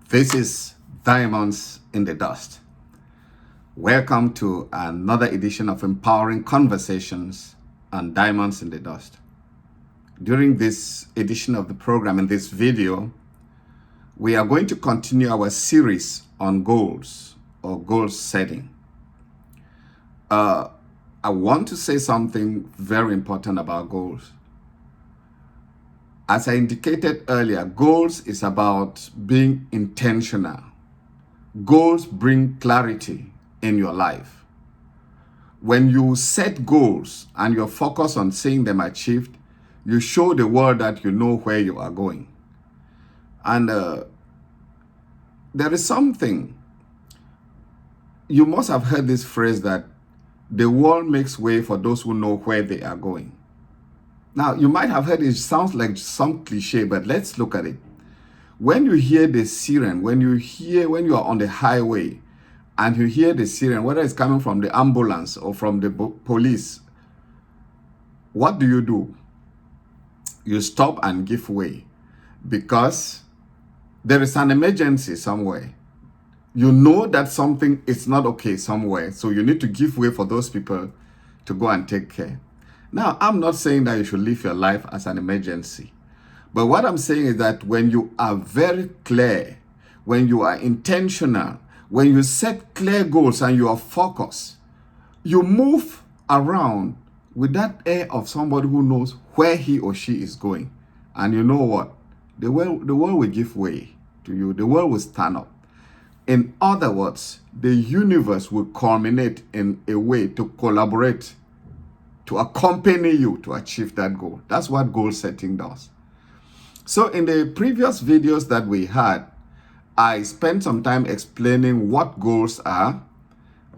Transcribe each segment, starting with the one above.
This is Diamonds in the Dust. Welcome to another edition of Empowering Conversations on Diamonds in the Dust. During this edition of the program, in this video, we are going to continue our series on goals or goal setting. I want to say something very important about goals. As I indicated earlier, goals is about being intentional. Goals bring clarity in your life. When you set goals and you're focused on seeing them achieved, you show the world that you know where you are going. And there is something, you must have heard this phrase that the world makes way for those who know where they are going. Now, you might have heard it sounds like some cliche, but let's look at it. When you hear the siren, when you are on the highway and you hear the siren, whether it's coming from the ambulance or from the police, what do? You stop and give way because there is an emergency somewhere. You know that something is not okay somewhere, so you need to give way for those people to go and take care. Now, I'm not saying that you should live your life as an emergency. But what I'm saying is that when you are very clear, when you are intentional, when you set clear goals and you are focused, you move around with that air of somebody who knows where he or she is going. And you know what? The world will give way to you. The world will stand up. In other words, the universe will culminate in a way to collaborate, to accompany you to achieve that goal. That's what goal setting does. So in the previous videos that we had, I spent some time explaining what goals are.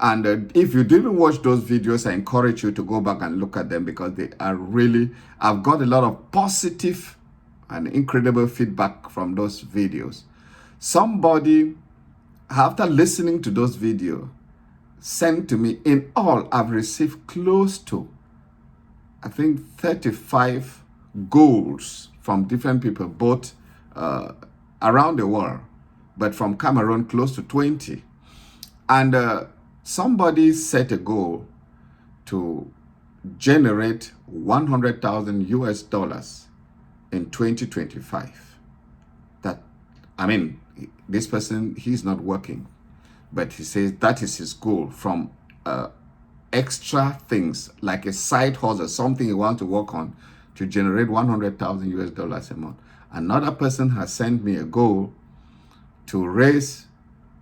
And if you didn't watch those videos, I encourage you to go back and look at them because they are really, I've got a lot of positive and incredible feedback from those videos. Somebody, after listening to those videos, sent to me, in all, I've received close to, I think, 35 goals from different people, both around the world, but from Cameroon, close to 20. And somebody set a goal to generate 100,000 US dollars in 2025. This person, he's not working, but he says that is his goal from extra things like a side hustle, something he wants to work on to generate 100,000 US dollars a month. Another person has sent me a goal to raise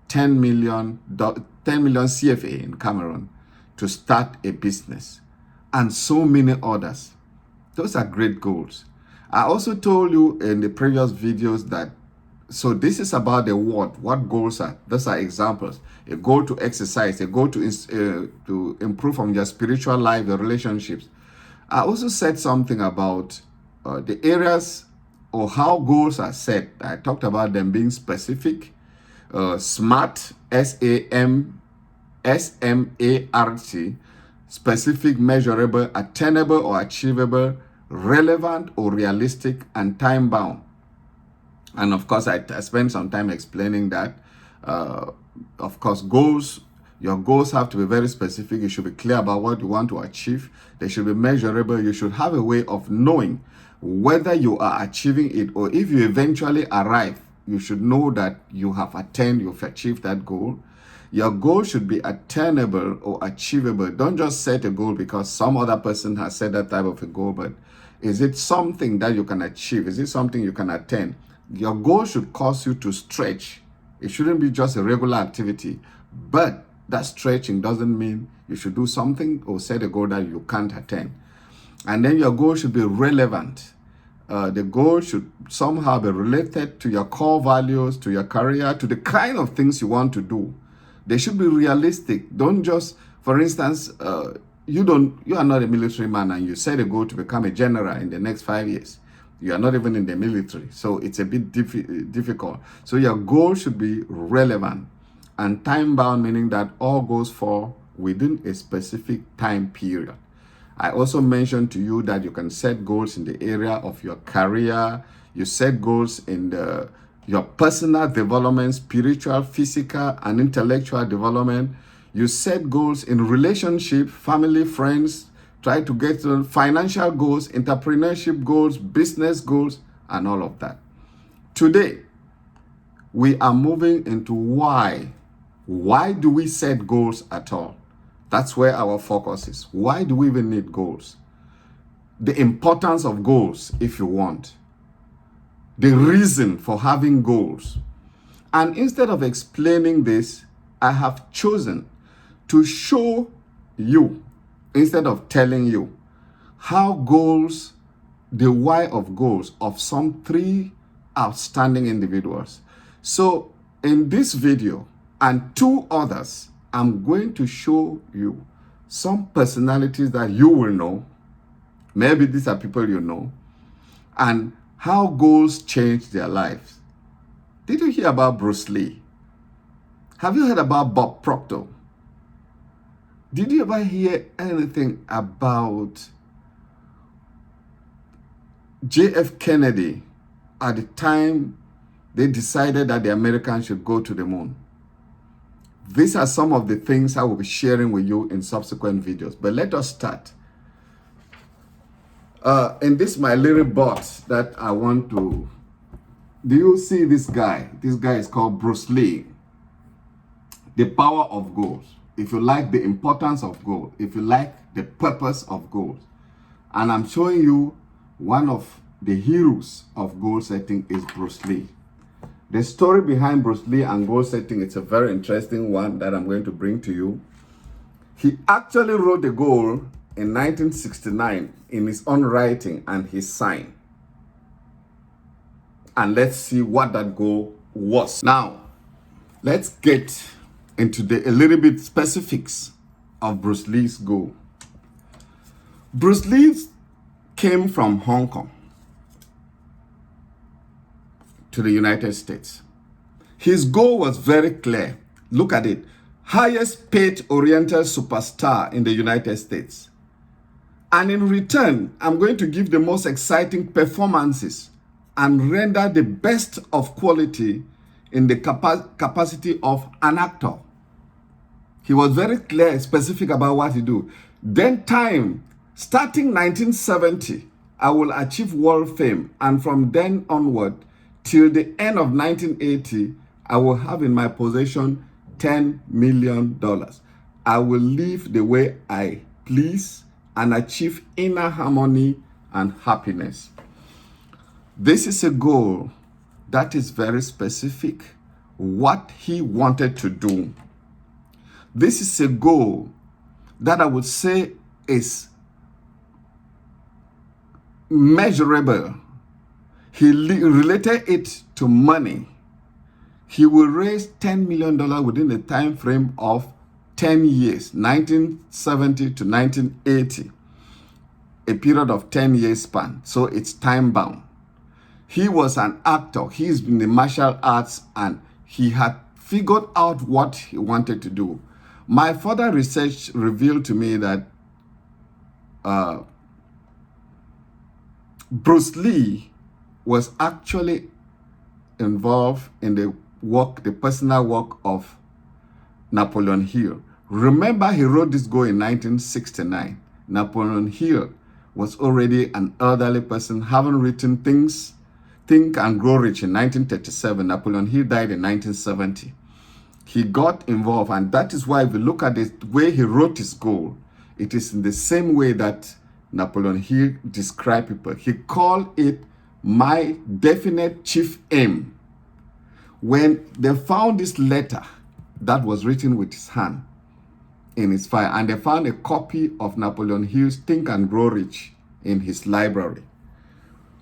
10 million CFA in Cameroon to start a business, and so many others. Those are great goals. I also told you in the previous videos that, so this is about the what goals are. Those are examples. A goal to exercise, a goal to improve on your spiritual life, your relationships. I also said something about the areas or how goals are set. I talked about them being specific, SMART, SMART, specific, measurable, attainable or achievable, relevant or realistic, and time-bound. And of course, I spent some time explaining that, of course, your goals have to be very specific. You should be clear about what you want to achieve. They should be measurable. You should have a way of knowing whether you are achieving it, or if you eventually arrive, you should know that you've achieved that goal. Your goal should be attainable or achievable. Don't just set a goal because some other person has set that type of a goal, but is it something that you can achieve? Is it something you can attain? Your goal should cause you to stretch. It shouldn't be just a regular activity, but that stretching doesn't mean you should do something or set a goal that you can't attain. And then your goal should be relevant. The goal should somehow be related to your core values, to your career, to the kind of things you want to do. They should be realistic. Don't just, for instance, you are not a military man and you set a goal to become a general in the next 5 years. You are not even in the military, so it's a bit difficult. So your goal should be relevant and time-bound, meaning that all goals fall within a specific time period. I also mentioned to you that you can set goals in the area of your career. You set goals in the your personal development, spiritual, physical, and intellectual development. You set goals in relationship, family, friends, try to get to financial goals, entrepreneurship goals, business goals, and all of that. Today, we are moving into why. Why do we set goals at all? That's where our focus is. Why do we even need goals? The importance of goals, if you want. The reason for having goals. And instead of explaining this, I have chosen to show you, instead of telling you, how goals, the why of goals of some 3 outstanding individuals. So in this video and 2 others, I'm going to show you some personalities that you will know. Maybe these are people you know. And how goals change their lives. Did you hear about Bruce Lee? Have you heard about Bob Proctor? Did you ever hear anything about J.F. Kennedy at the time they decided that the Americans should go to the moon? These are some of the things I will be sharing with you in subsequent videos. But let us start. In this my little box that I want to... Do you see this guy? This guy is called Bruce Lee. The power of goals. If you like the importance of goals, if you like the purpose of goals. And I'm showing you one of the heroes of goal setting is Bruce Lee. The story behind Bruce Lee and goal setting, it's a very interesting one that I'm going to bring to you. He actually wrote the goal in 1969 in his own writing and his sign. And let's see what that goal was. Now, let's get into a little bit specifics of Bruce Lee's goal. Bruce Lee came from Hong Kong to the United States. His goal was very clear. Look at it. Highest paid Oriental superstar in the United States. And in return, I'm going to give the most exciting performances and render the best of quality in the capacity of an actor. He was very clear, specific about what he do. Then time, starting 1970, I will achieve world fame. And from then onward, till the end of 1980, I will have in my possession $10 million. I will live the way I please and achieve inner harmony and happiness. This is a goal that is very specific, what he wanted to do. This is a goal that I would say is measurable. He related it to money. He will raise $10 million within a time frame of 10 years, 1970 to 1980, a period of 10 years span. So it's time bound. He was an actor. He's been in the martial arts and he had figured out what he wanted to do. My further research revealed to me that Bruce Lee was actually involved in the personal work of Napoleon Hill. Remember, he wrote this goal in 1969. Napoleon Hill was already an elderly person, having written Think and Grow Rich in 1937. Napoleon Hill died in 1970. He got involved, and that is why if you look at the way he wrote his goal, it is in the same way that Napoleon Hill described people. He called it my definite chief aim. When they found this letter that was written with his hand in his file, and they found a copy of Napoleon Hill's Think and Grow Rich in his library.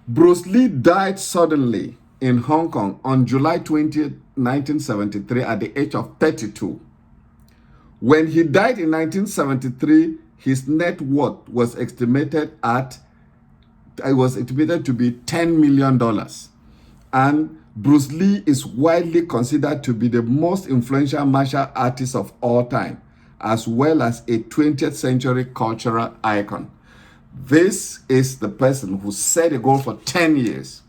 Bruce Lee died suddenly in Hong Kong on July 20th, 1973 at the age of 32. When he died in 1973, his net worth was estimated to be $10 million. And Bruce Lee is widely considered to be the most influential martial artist of all time, as well as a 20th century cultural icon. This is the person who set a goal for 10 years.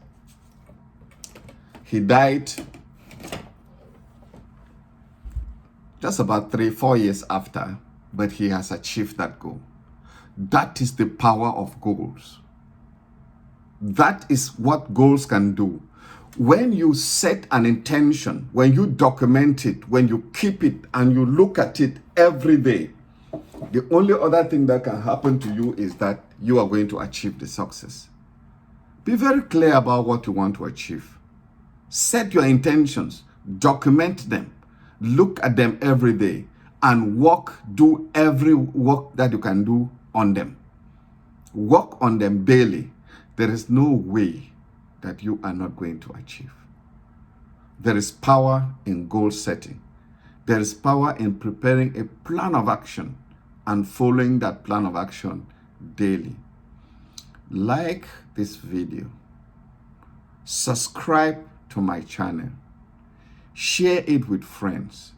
He died just about 3-4 years after, but he has achieved that goal. That is the power of goals. That is what goals can do. When you set an intention, when you document it, when you keep it and you look at it every day, the only other thing that can happen to you is that you are going to achieve the success. Be very clear about what you want to achieve. Set your intentions, document them, look at them every day, and do every work that you can do on them. Work on them daily. There is no way that you are not going to achieve. There is power in goal setting. There is power in preparing a plan of action and following that plan of action daily. Like this video. Subscribe to my channel. Share it with friends.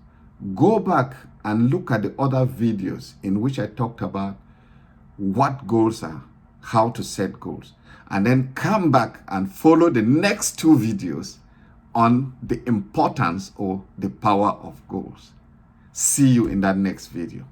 Go back and look at the other videos in which I talked about what goals are, how to set goals, and then come back and follow the next 2 videos on the importance or the power of goals. See you in that next video.